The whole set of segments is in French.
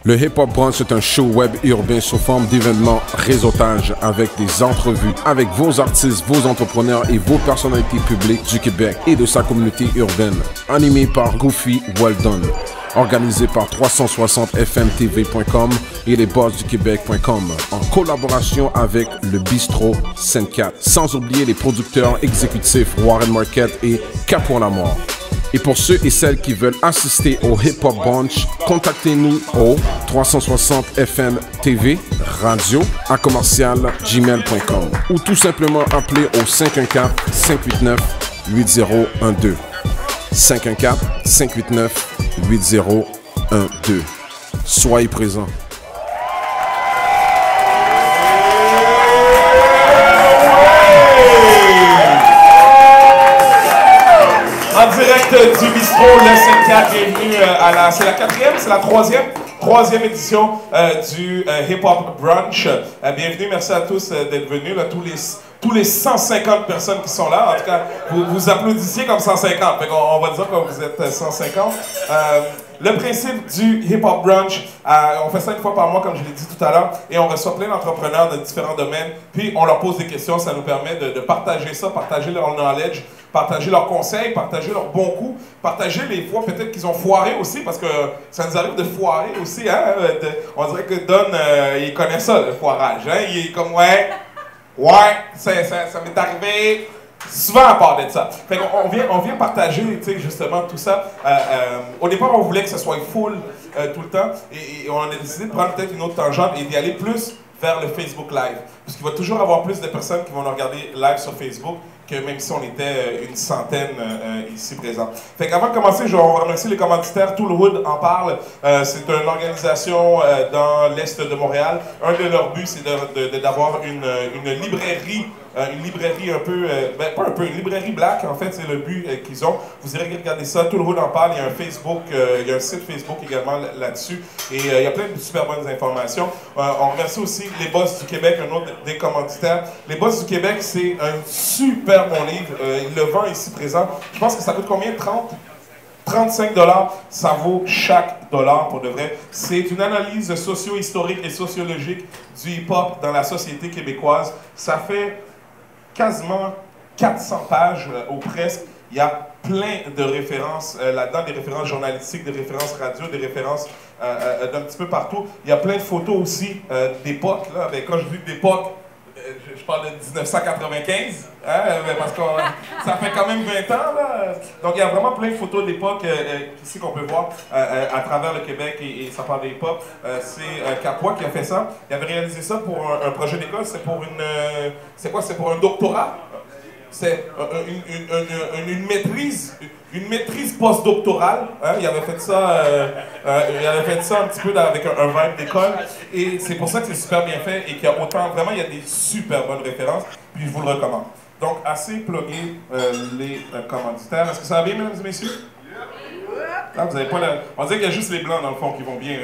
Le Hip Hop Brunch est un show web urbain sous forme d'événements réseautage avec des entrevues avec vos artistes, vos entrepreneurs et vos personnalités publiques du Québec et de sa communauté urbaine. Animé par Goofy Weldon. Organisé par 360fmtv.com et lesbossduquebec.com en collaboration avec le Bistrot Sainte-Cat. Sans oublier les producteurs exécutifs Warren Marquette et Capon la Mort. Et pour ceux et celles qui veulent assister au Hip Hop Brunch, contactez-nous au 360fmtv radio à commercial@gmail.com ou tout simplement appelez au 514-589-8012. 514-589-8012. Soyez présents. En direct du bistrot Le Sainte-Cat, bienvenue à la... C'est la quatrième, c'est la troisième édition du Hip Hop Brunch. Bienvenue, merci à tous d'être venus, là, tous les 150 personnes qui sont là. En tout cas, vous applaudissiez comme 150, fait on va dire que vous êtes 150. Le principe du Hip Hop Brunch, on fait ça une fois par mois, comme je l'ai dit tout à l'heure, et on reçoit plein d'entrepreneurs de différents domaines, puis on leur pose des questions, ça nous permet de partager ça, partager leur knowledge, partager leurs conseils, partager leurs bons coups, partager les fois peut-être qu'ils ont foiré aussi, parce que ça nous arrive de foirer aussi, hein? On dirait que Don, il connaît ça, le foirage, hein? Il est comme, ouais, ça m'est arrivé souvent à part d'être ça. Fait qu'on vient partager, tu sais, justement, tout ça. Au départ, on voulait que ce soit full tout le temps, et on a décidé de prendre peut-être une autre tangente et d'y aller plus vers le Facebook Live. Parce qu'il va toujours avoir plus de personnes qui vont nous regarder live sur Facebook que même si on était une centaine ici présents. Fait qu'avant de commencer, on va remercier les commanditaires. Tout le Hood en parle. C'est une organisation dans l'Est de Montréal. Un de leurs buts, c'est d'avoir une librairie. Une librairie un peu, pas un peu, une librairie black, en fait, c'est le but qu'ils ont. Vous irez regarder ça, tout le monde en parle, il y a un Facebook, il y a un site Facebook également là-dessus, et il y a plein de super bonnes informations. On remercie aussi Les Boss du Québec, un autre des commanditaires. Les Boss du Québec, c'est un super bon livre, il le vend ici présent. Je pense que ça coûte combien? 35 $, ça vaut chaque dollar pour de vrai. C'est une analyse socio-historique et sociologique du hip-hop dans la société québécoise. Ça fait quasiment 400 pages ou presque. Il y a plein de références là-dedans, des références journalistiques, des références radio, des références d'un petit peu partout. Il y a plein de photos aussi d'époque. Quand je dis d'époque, je parle de 1995, hein, parce que ça fait quand même 20 ans. Là. Donc il y a vraiment plein de photos d'époque ici qu'on peut voir à travers le Québec et ça parle d'époque. C'est Capois qui a fait ça. Il avait réalisé ça pour un projet d'école. C'est pour c'est quoi? C'est pour un doctorat. C'est une maîtrise postdoctorale. Hein? Il avait fait ça un petit peu avec un vibe d'école. Et c'est pour ça que c'est super bien fait et qu'il y a autant, vraiment, il y a des super bonnes références. Puis je vous le recommande. Donc, assez plugué les commanditaires. Est-ce que ça va bien, mesdames et messieurs? Ah, vous avez pas On dirait qu'il y a juste les blancs dans le fond qui vont bien.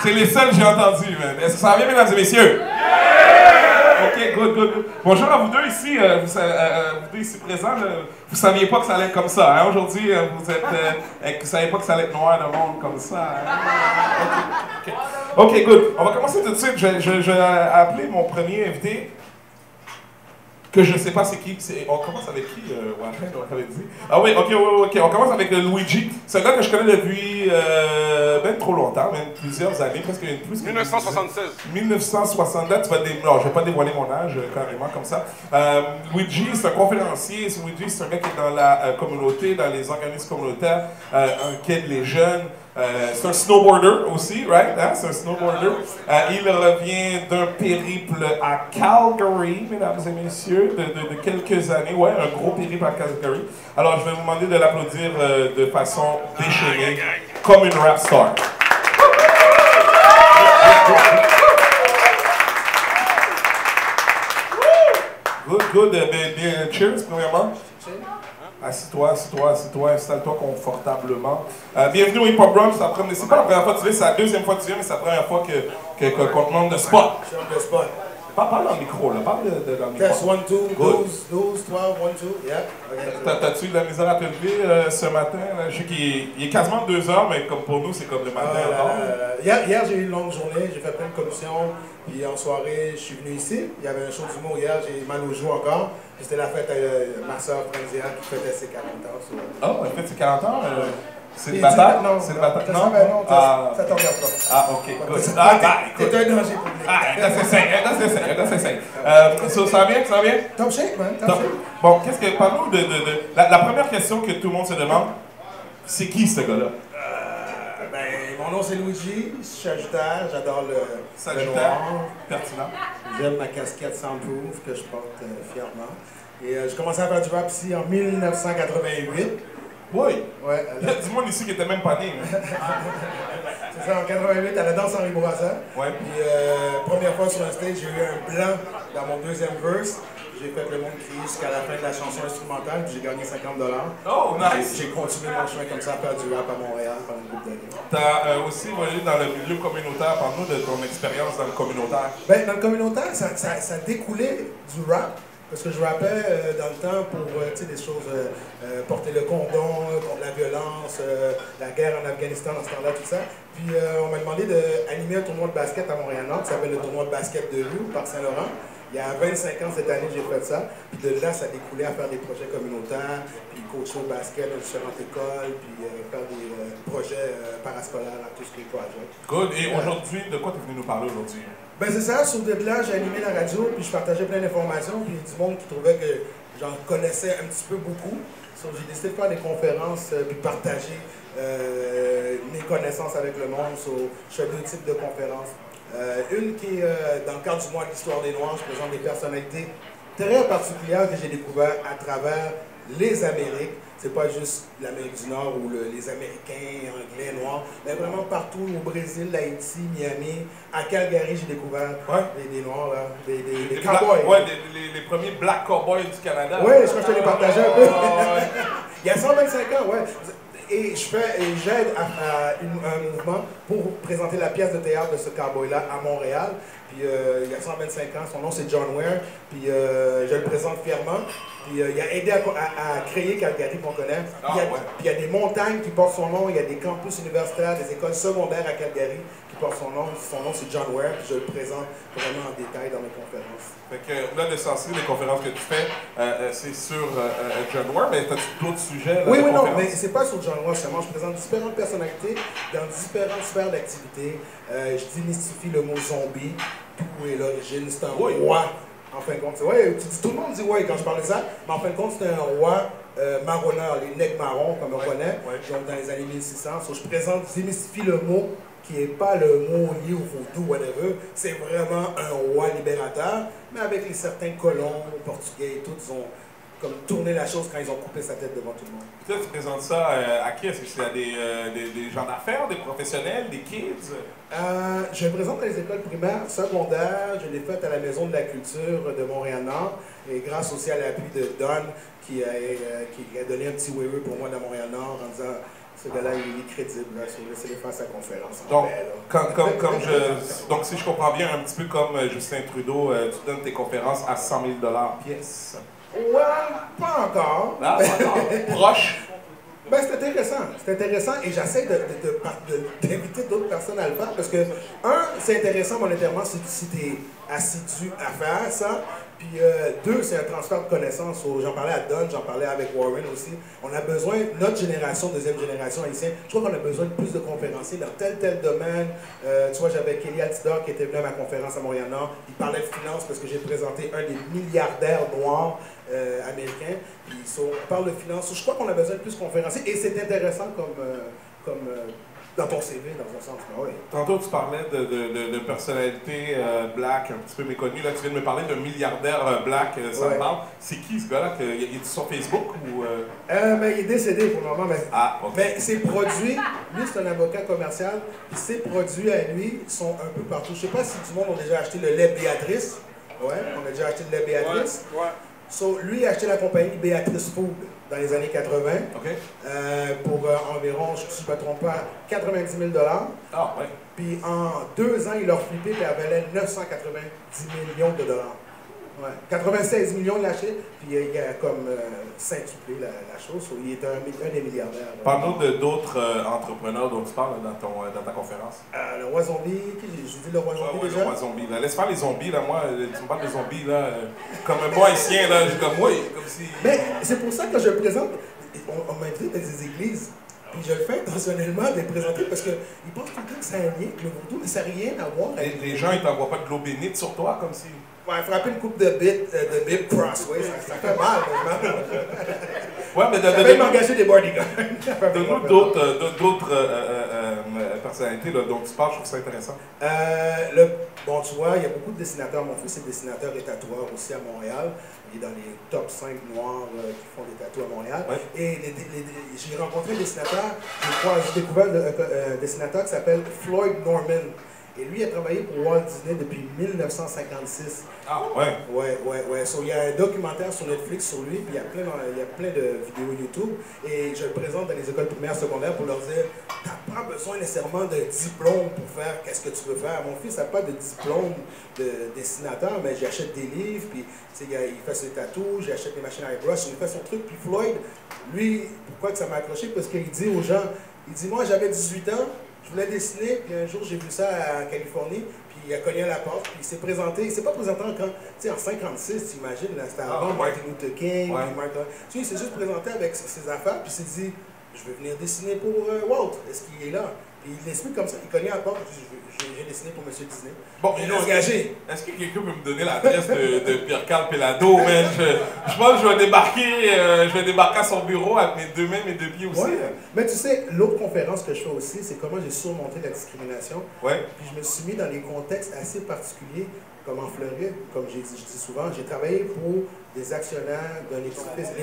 C'est les seuls que j'ai entendus. Est-ce que ça va bien, mesdames et messieurs? Ok, good. Bonjour à vous deux ici, vous deux ici présents. Vous saviez pas que ça allait être comme ça. Hein? Aujourd'hui, vous savez pas que ça allait être noir de monde comme ça. Hein? Ok, good. On va commencer tout de suite. Je vais appeler mon premier invité. Que je sais pas c'est qui. On commence avec qui, Warren, on avait dit? Ah oui, ok. On commence avec Luigi. C'est un gars que je connais depuis même trop longtemps, même plusieurs années, presque plus. 1976. 1960, tu vas non, je vais pas dévoiler mon âge carrément comme ça. Luigi, c'est un conférencier. Luigi, c'est un gars qui est dans la communauté, dans les organismes communautaires, qui aide les jeunes. C'est un snowboarder aussi, right? Hein? C'est un snowboarder. Il revient d'un périple à Calgary, mesdames et messieurs, de quelques années. Ouais, un gros périple à Calgary. Alors, je vais vous demander de l'applaudir de façon déchaînée, comme une rap star. Good. Bien, cheers, premièrement. Assis-toi, installe-toi confortablement. Bienvenue au Hip Hop Brunch. C'est pas la première fois que tu viens, c'est la deuxième fois que tu viens, mais c'est la première fois qu'on te demande de spot. Parle dans le micro, là. Parle dans le micro. Test 1, 2, 12, 12, 12, 1, 2. Yeah. Okay. T'as-tu de la misère à te lever ce matin? Là? Je sais qu'il est quasiment 2 heures, mais comme pour nous, c'est comme le matin. Hier j'ai eu une longue journée, j'ai fait plein de commissions. Puis en soirée, je suis venu ici. Il y avait un show d'humour hier, j'ai mal aux joues encore. C'était la fête à ma soeur Franzia qui fêtait ses 40 ans. Oh, elle fête ses 40 ans? C'est le bataille? Non, c'est le bataille. Non, ça t'en regarde pas. Ah, ok, good. Écoute. T'es un danger public. C'est simple. Ça va bien? Top shape, man. Top shape. Bon, parle-nous de la première question que tout le monde se demande, c'est qui ce gars-là? Mon nom c'est Luigi, je suis Sagittaire, j'adore le noir. Pertinent. J'aime ma casquette Soundproof que je porte fièrement. Et j'ai commencé à faire du rap ici en 1988. Oui. Ouais. Il y a du monde ici qui était même pas né. C'est ça, en 88, à la danse Henri Bourassa. Ouais. Puis première fois sur un stage, j'ai eu un blanc dans mon deuxième verse. J'ai fait le monde crier jusqu'à la fin de la chanson instrumentale, puis j'ai gagné 50 $. Oh, nice! J'ai continué mon chemin comme ça à faire du rap à Montréal pendant une couple d'années. T'as aussi évolué dans le milieu communautaire. Parle-nous de ton expérience dans le communautaire. Ben, dans le communautaire, ça découlait du rap. Parce que je rappais dans le temps pour des choses, porter le condom contre la violence, la guerre en Afghanistan dans ce temps-là, tout ça. Puis on m'a demandé d'animer un tournoi de basket à Montréal-Nord qui s'appelle le tournoi de basket de rue au Parc Saint-Laurent. Il y a 25 ans cette année, j'ai fait ça. Puis de là, ça découlait à faire des projets communautaires, puis coacher au basket dans différentes écoles, puis faire des projets parascolaires, tout ce qui est projet. Good. Et aujourd'hui, de quoi tu es venu nous parler aujourd'hui? Ben c'est ça, sur là, j'ai animé la radio, puis je partageais plein d'informations, puis du monde qui trouvait que j'en connaissais un petit peu beaucoup. Donc j'ai décidé de faire des conférences, puis partager mes connaissances avec le monde. Je fais 2 types de conférences. Une qui est dans le cadre du mois de l'histoire des Noirs, je présente des personnalités très particulières que j'ai découvertes à travers les Amériques. C'est pas juste l'Amérique du Nord ou les Américains, Anglais, Noirs, mais vraiment partout au Brésil, Haïti, Miami, à Calgary, j'ai découvert des Noirs, là, des cowboys. Ouais, les premiers black cowboys du Canada. Oui, je crois que je te l'ai partagé un peu. Il y a 125 ans, ouais. Et j'aide à un mouvement pour présenter la pièce de théâtre de ce cowboy-là à Montréal. Puis il y a 125 ans, son nom c'est John Ware, puis je le présente fièrement. Puis il a aidé à créer Calgary qu'on connaît. Puis il y a des montagnes qui portent son nom, il y a des campus universitaires, des écoles secondaires à Calgary qui portent son nom. Son nom c'est John Ware, puis je le présente vraiment en détail dans mes conférences. Fait que là, l'essentiel des conférences que tu fais, c'est sur John Ware, mais as-tu d'autres sujets? Oui, non, mais c'est pas sur John Ware seulement. Je présente différentes personnalités dans différentes sphères d'activité. Je démystifie le mot zombie, d'où est l'origine, c'est un roi. En fin de compte, tout le monde dit ouais quand je parle de ça, mais en fin de compte, c'est un roi marronneur, les nègres marrons, comme on connaît, donc dans les années 1600. Je démystifie le mot qui n'est pas le mot lié au vaudou, whatever. C'est vraiment un roi libérateur, mais avec les certains colons, portugais et tout, ils ont comme tourné la chose quand ils ont coupé sa tête devant tout le monde. Peut-être tu présentes ça à qui? Est-ce que c'est à des gens d'affaires, des professionnels, des kids? Je le présente dans les écoles primaires, secondaires. Je l'ai fait à la Maison de la Culture de Montréal-Nord. Et grâce aussi à l'appui de Don, qui a donné un petit waiver pour moi dans Montréal-Nord en disant ce gars-là, il est crédible. Laissez-le faire sa conférence. Donc, si je comprends bien, un petit peu comme Justin Trudeau, tu donnes tes conférences à 100 000 $ pièce. Ouais, pas encore. Ah, pas encore. Proche. Ben, c'est intéressant et j'essaie d'inviter d'autres personnes à le faire parce que, c'est intéressant monétairement si tu es assidu à faire ça. Puis 2, c'est un transfert de connaissances. J'en parlais à Don, j'en parlais avec Warren aussi. On a besoin, notre génération, deuxième génération haïtienne, je crois qu'on a besoin de plus de conférenciers dans tel domaine. Tu vois, j'avais Kelly Altidor qui était venu à ma conférence à Montréal-Nord. Il parlait de finance parce que j'ai présenté un des milliardaires noirs américains. Puis on parle de finance. Je crois qu'on a besoin de plus de conférenciers et c'est intéressant comme dans ton CV, dans un sens. Oui. Tantôt, tu parlais de personnalités black un petit peu méconnues. Là, tu viens de me parler d'un milliardaire black, ça me parle. C'est qui ce gars-là? Il est sur Facebook ou... il est décédé pour le moment, mais, okay. Mais ses produits, lui c'est un avocat commercial, puis ses produits à lui sont un peu partout. Je sais pas si tout le monde a déjà acheté le lait Béatrice. Ouais, on a déjà acheté le lait Béatrice. Ouais. So, lui a acheté la compagnie Béatrice Food dans les années 80 okay. Pour environ, je ne me trompe pas, 90 000 $. Ah, ouais. Puis en 2 ans, il leur flippé, puis elle valait 990 millions de dollars. Ouais. 96 millions il a acheté, puis il a comme cintuplé la chose. Il est un des milliardaires. Parle-nous d'autres entrepreneurs dont tu parles dans ta conférence. Le roi zombie, j'ai dit le roi zombie déjà. Le roi zombie, là. Laisse faire les zombies, là. Moi, tu me parles de zombies, là. Comme un bon haïtien, là. Comme moi, comme si. Mais c'est pour ça que je présente. On m'a invité dans des églises. Puis je le fais intentionnellement de les présenter parce qu'ils pensent tout le temps que ça a un lien avec le vaudou, mais ça n'a rien à voir avec. Les gens, ils t'envoient pas de l'eau bénite sur toi, comme si. Ouais, frapper une coupe de bip crossway, ça fait mal, Ouais, mais ça fait m'engager des bodyguards. Donne-nous d'autres personnalités là, dont tu parles, je trouve ça intéressant. Bon, tu vois, il y a beaucoup de dessinateurs. Mon fils est dessinateur et tatoueur aussi à Montréal. Il est dans les top 5 noirs qui font des tatous à Montréal. Ouais. Et j'ai rencontré un dessinateur, j'ai découvert un dessinateur qui s'appelle Floyd Norman. Et lui, il a travaillé pour Walt Disney depuis 1956. Ah, ouais. Ouais. So, il y a un documentaire sur Netflix sur lui, puis il y a plein de vidéos YouTube. Et je le présente dans les écoles primaires, secondaires pour leur dire t'as pas besoin nécessairement de diplôme pour faire qu'est-ce que tu veux faire. Mon fils n'a pas de diplôme de dessinateur, mais j'achète des livres, puis il fait ses tatous, j'achète des machines à airbrush, il fait son truc. Puis Floyd, lui, pourquoi que ça m'a accroché? Parce qu'il dit aux gens, il dit moi j'avais 18 ans, je voulais dessiner, puis un jour j'ai vu ça en Californie, puis il a cogné à la porte, puis il s'est présenté. Il s'est pas présenté en 56, tu imagines, là, c'était avant Martin Luther King, puis il s'est juste présenté avec ses affaires, puis il s'est dit, je veux venir dessiner pour Walt, est-ce qu'il est là? Puis il l'explique comme ça, il cognait à la porte, j'ai dessiné pour M. Disney. Bon, ils l'ont engagé. Est-ce que quelqu'un peut me donner l'adresse de Pierre-Carl Pelado, man? Je pense que je vais débarquer à son bureau avec mes 2 mains, mes 2 pieds aussi. Ouais. Mais tu sais, l'autre conférence que je fais aussi, c'est comment j'ai surmonté la discrimination. Ouais. Puis je me suis mis dans des contextes assez particuliers, comme en Floride, comme je dis souvent, j'ai travaillé pour des actionnaires d'un édifice,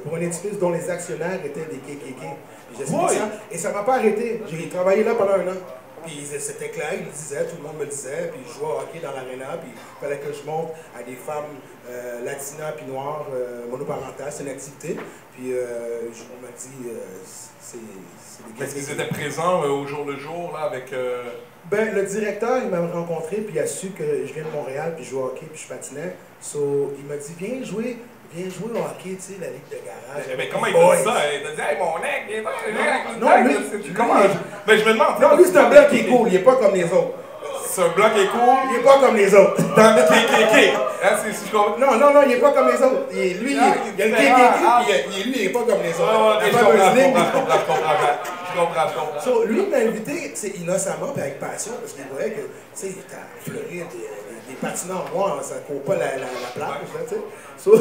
pour un édifice dont les actionnaires étaient des KKK. J'explique ça, et ça ne m'a pas arrêté. J'ai travaillé là pendant 1 an. Puis c'était clair, il le disait, tout le monde me le disait, puis je jouais au hockey dans l'aréna, puis il fallait que je montre à des femmes latinas puis noires monoparentales, c'est une activité. Puis on m'a dit, c'est des... Est-ce qu'ils étaient présents au jour le jour, là, avec... Ben, le directeur, il m'a rencontré, puis il a su que je viens de Montréal, puis je joue au hockey, puis je patinais. So, il m'a dit, viens jouer au hockey, tu sais, la ligue de garage. Mais comment il t'a dit ça? Il t'a dit, hey, mon nec, il est non, lui, mais je me demande. Non, lui, c'est un blanc qui est cool, il n'est pas comme les autres. C'est un blanc qui est cool? Il n'est pas comme les autres. Dans le KKK. Non, il n'est pas comme les autres. Lui, il y a le KKK, puis lui, il n'est pas comme les autres. Je comprends. So, lui, il m'a invité, innocemment, puis avec passion, parce qu'il voyait que, tu sais, il était à Floride, des patineurs noirs, ça ne court pas la plage, tu sais. So,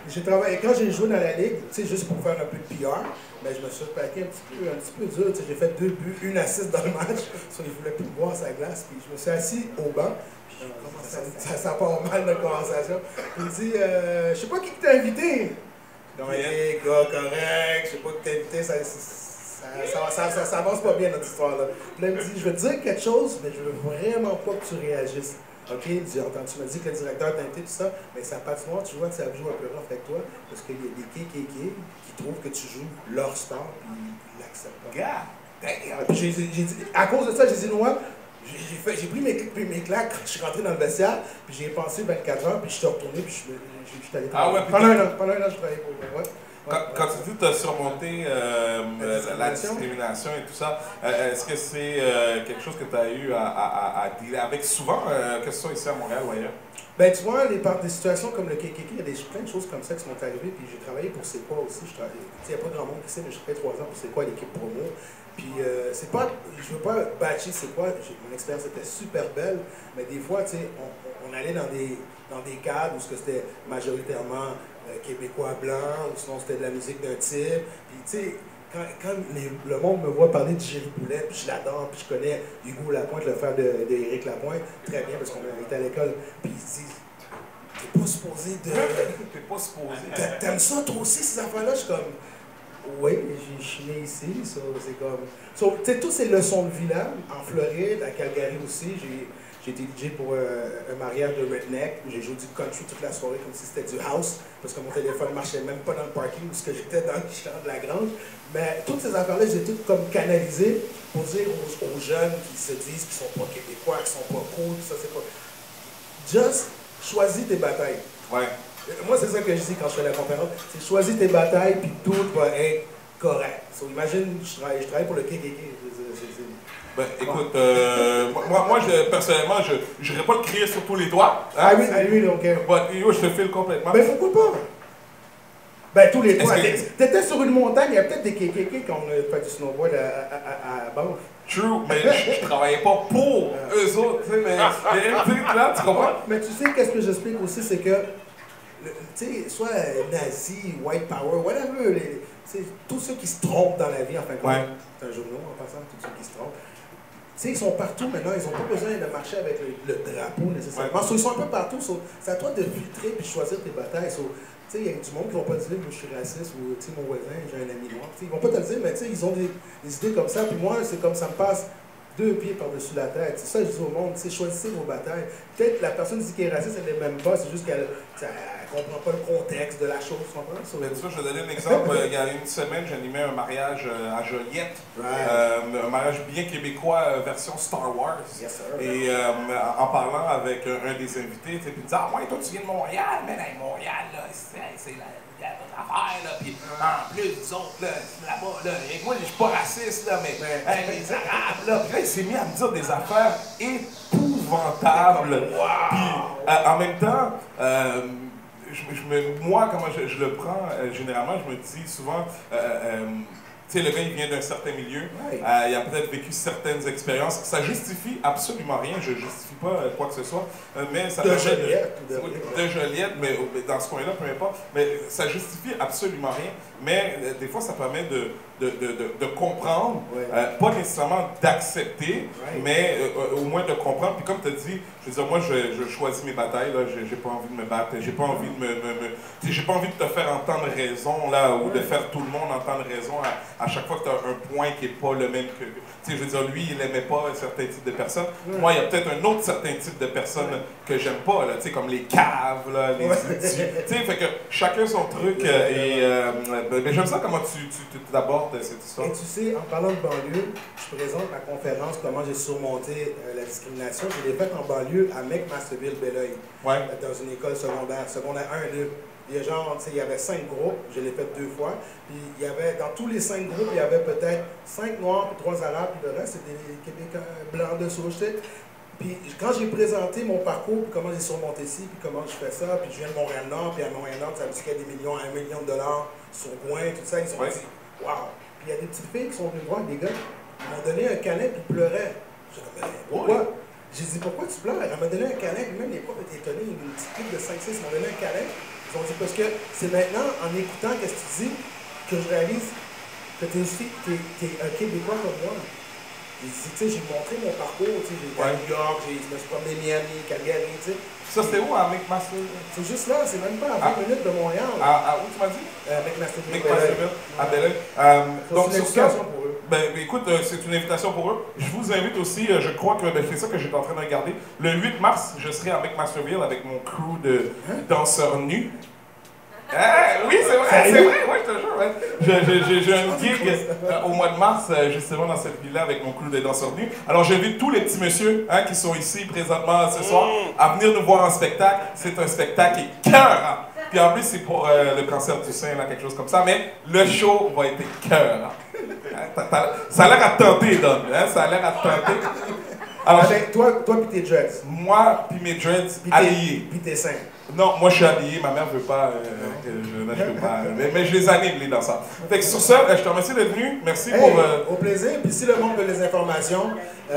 j'ai travaillé, quand j'ai joué dans la ligue, tu sais, juste pour faire un peu de PR, ben, je me suis repaqué un petit peu dur, tu sais, j'ai fait 2 buts, 1 assist dans le match, so, il ne voulait plus me voir sa glace, puis je me suis assis au banc, puis ça part mal notre conversation. Il me dit, je sais pas qui t'a invité. Donc, il dit, gars, correct, je sais pas qui t'a invité, ça avance pas bien notre histoire là. Puis là, il me dit, je vais te dire quelque chose, mais je veux vraiment pas que tu réagisses. OK, il dit, tu m'as dit que le directeur t'a invité, tout ça, mais sa patinoire, tu vois que ça joue un peu rough avec toi, parce qu'il y a des KKK qui trouvent que tu joues leur sport, puis ils l'acceptent pas. Puis j'ai dit, à cause de ça, j'ai dit, moi, j'ai pris mes claques, je suis rentré dans le vestiaire, puis j'ai pensé 24 heures, puis je suis retourné, puis je suis allé travailler. Pendant un an, je travaillais pour eux. Quand tu dis que tu as surmonté la discrimination et tout ça, est-ce que c'est quelque chose que tu as eu à dealer avec souvent, que ce soit ici à Montréal ou ailleurs? Ben, tu vois, des situations comme le KKK, il y a plein de choses comme ça qui sont arrivées, puis j'ai travaillé pour C'est quoi aussi. Il n'y a pas grand monde qui sait, mais j'ai fait 3 ans pour C'est quoi, l'équipe promo. Puis, c'est pas, je veux pas bâcher C'est quoi, mon expérience était super belle, mais des fois, tu sais, on allait dans des cadres où c'était majoritairement québécois blancs, ou sinon c'était de la musique d'un type. Puis, tu sais, quand le monde me voit parler de Jerry Boulet, puis je l'adore, puis je connais Hugo Lapointe, le frère d'Éric Lapointe, très bien, parce qu'on était à l'école, puis il dit, t'es pas supposé de... T'es pas supposé. T'aimes ça, toi aussi, ces affaires-là? Je suis comme, oui, je suis né ici, ça, c'est comme... So, tu sais, toutes ces leçons de vie là, en Floride, à Calgary aussi, J'ai été DJ pour un mariage de redneck. J'ai joué du country toute la soirée comme si c'était du house, parce que mon téléphone ne marchait même pas dans le parking parce que j'étais dans le champ de la grange. Mais toutes ces affaires-là, j'ai toutes comme canalisées pour dire aux jeunes qui se disent qu'ils sont pas québécois, qu'ils sont pas cool, ça c'est pas... Just choisis tes batailles. Ouais. Moi, c'est ça que je dis quand je fais la conférence. C'est choisis tes batailles, puis tout va être correct. So, imagine, je travaille pour le KKK. Ben, écoute, moi personnellement, je n'irais pas le crier sur tous les doigts. Hein? Ah oui, donc. Yo, je te file complètement. Ben pourquoi pas? Ben tous les doigts. T'étais sur une montagne, il y a peut-être des KKK qui ont fait du snowboard à Banff. True, mais je travaillais pas pour eux autres, tu sais, mais là, tu comprends? Mais tu sais, qu'est-ce que j'explique aussi, c'est que, tu sais, soit nazi, white power, whatever, tous ceux qui se trompent dans la vie, en fin de compte, c'est un jeu de mots en passant, tous ceux qui se trompent. Tu sais, ils sont partout maintenant, ils n'ont pas besoin de marcher avec le drapeau nécessairement. Ils sont un peu partout, c'est à toi de filtrer et de choisir tes batailles. Tu sais, il y a du monde qui ne vont pas te dire, moi je suis raciste, ou tu sais, mon voisin, j'ai un ami noir. Ils ne vont pas te le dire, mais tu sais, ils ont des idées comme ça. Puis moi, c'est comme ça me passe 2 pieds par-dessus la tête. C'est ça que je dis au monde, choisissez vos batailles. Peut-être la personne dit qu'elle est raciste, elle n'est même pas, c'est juste qu'elle ne comprend pas le contexte de la chose, tu comprends? Je vais donner un exemple. Il y a une semaine, j'animais un mariage à Joliette. Un mariage bien québécois, version Star Wars. Yes, sir. Et en parlant avec un des invités, puis il me dit « Ah ouais, toi tu viens de Montréal, mais Montréal, là, c'est la affaire, là, puis en plus, les autres, là-bas, là, et moi, je suis pas raciste, là, mais les Arabes, là, puis là, il s'est mis à me dire des affaires épouvantables. Puis, en même temps, moi, comment je le prends, généralement, je me dis souvent, tu sais, le gars, il vient d'un certain milieu, il a peut-être vécu certaines expériences. Ça justifie absolument rien, je ne justifie pas quoi que ce soit, mais ça de Joliette, de Joliette, mais dans ce coin-là, peu importe, mais ça justifie absolument rien. Mais des fois, ça permet de comprendre, pas nécessairement d'accepter, mais au moins de comprendre. Puis comme tu as dit, je veux dire, moi, je choisis mes batailles, là, j'ai pas envie de me battre, j'ai pas envie de j'ai pas envie de te faire entendre raison, là, ou de faire tout le monde entendre raison à chaque fois que tu as un point qui n'est pas le même que... Tu sais, je veux dire, lui, il n'aimait pas un certain type de personnes. Moi, il y a peut-être un autre certain type de personnes que j'aime pas, là, tu sais, comme les caves, là, les outils. Tu sais, fait que chacun son truc. Mais j'aime ça comment tu abordes cette histoire. Et tu sais, en parlant de banlieue, je présente ma conférence comment j'ai surmonté la discrimination. Je l'ai faite en banlieue à McMasterville-Belleuil, dans une école secondaire 1 et 2. Il y a genre, tu sais, il y avait 5 groupes, je l'ai fait 2 fois. Puis il y avait, dans tous les 5 groupes, il y avait peut-être 5 Noirs, puis 3 Arabes, puis le reste, c'était des Québécois blancs de souche, tu sais. Puis quand j'ai présenté mon parcours, puis comment j'ai surmonté ici, puis comment je fais ça, puis je viens de Montréal-Nord, puis à Montréal-Nord, ça me dit qu'il y a des millions, 1 million de dollars sur Gouin, tout ça, ils sont dit, waouh! Puis il y a des petites filles qui sont venues voir, des gars, ils m'ont donné un câlin, puis ils pleuraient. J'ai dit, mais pourquoi? J'ai dit, pourquoi tu pleures? Elle m'a donné un câlin, puis même les profs étaient étonnés, une petite fille de 5-6 m'ont donné un câlin. Ils ont dit, parce que c'est maintenant, en écoutant ce que tu dis, que je réalise que t'es un Québécois comme moi. J'ai montré mon parcours, j'ai été à New York, je me suis promené Miami, Calgary, tu sais. Ça, c'était où, à McMasterville? C'est juste là, c'est même pas à 20 minutes de Montréal. Où tu m'as dit? McMasterville. À Belleuil. Donc, c'est une invitation pour eux. Ben, écoute, c'est une invitation pour eux. Je vous invite aussi, je crois que c'est ça que j'étais en train de regarder. Le 8 mars, je serai à McMasterville avec mon crew de danseurs nus. Oui, c'est vrai, oui, je te jure. J'ai un gig au mois de mars, justement, dans cette ville-là, avec mon crew de danseurs nus. Alors, j'invite tous les petits messieurs qui sont ici présentement ce soir à venir nous voir en spectacle. C'est un spectacle écœurant. Puis en plus, c'est pour le cancer du sein, là, quelque chose comme ça. Mais le show va être écœurant. Ça a l'air à te tenter, Don. Ça a l'air à te tenter. Alors, toi pis tes dreads. Moi pis mes dreads habillés. Pis tes seins. Non, moi je suis habillé, ma mère veut pas que je veux pas. Mais je les anime, les danseurs. Fait que sur ça, je te remercie d'être venu. Merci pour. Au plaisir. Puis si le monde veut des informations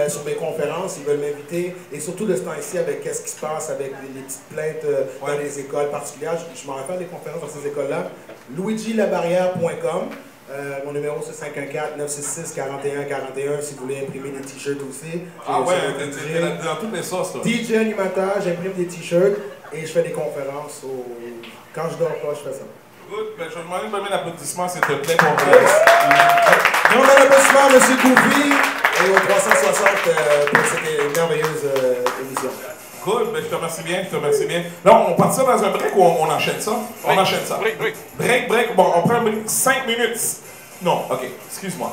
sur mes conférences, ils veulent m'inviter. Et surtout de ce temps-ci, avec qu'est-ce qui se passe avec les petites plaintes dans les écoles particulières. Je m'en vais faire des conférences dans ces écoles-là. luigilabarrière.com. Mon numéro c'est 514-966-4141 si vous voulez imprimer des t-shirts aussi. Ah ouais, t'es dans toutes les sauces, toi. DJ animateur, j'imprime des t-shirts et je fais des conférences. Quand je dors pas, je fais ça. Good, ben, je vais demander de donner l'applaudissement s'il te plaît pour Et on a l'applaudissement à M. Goofy et au 360 pour cette merveilleuse émission. te remercie bien, je te remercie bien. Là, on part ça dans un break ou on enchaîne ça? On enchaîne ça. Break. Bon, on prend un break 5 minutes. Non, ok, excuse-moi.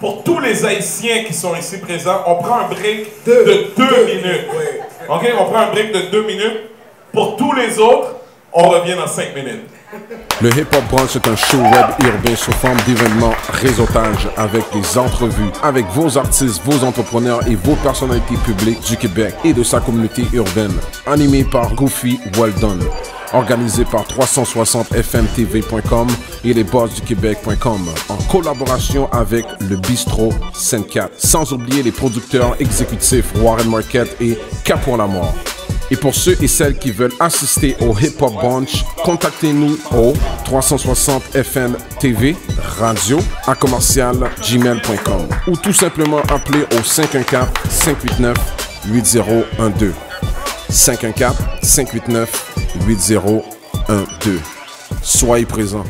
Pour tous les Haïtiens qui sont ici présents, on prend un break de 2 minutes. Oui. Ok, on prend un break de 2 minutes. Pour tous les autres, on revient dans 5 minutes. Le Hip Hop Brunch est un show web urbain sous forme d'événements réseautage avec des entrevues avec vos artistes, vos entrepreneurs et vos personnalités publiques du Québec et de sa communauté urbaine. Animé par Goofy Weldon. Organisé par 360fmtv.com et lesbossduquebec.com en collaboration avec le Bistrot 54. Sans oublier les producteurs exécutifs Warren Market et Capois-la-Mort. Et pour ceux et celles qui veulent assister au Hip Hop Brunch, contactez-nous au 360fmtv radio à commercial@gmail.com ou tout simplement appelez au 514-589-8012. 514-589-8012. Soyez présents.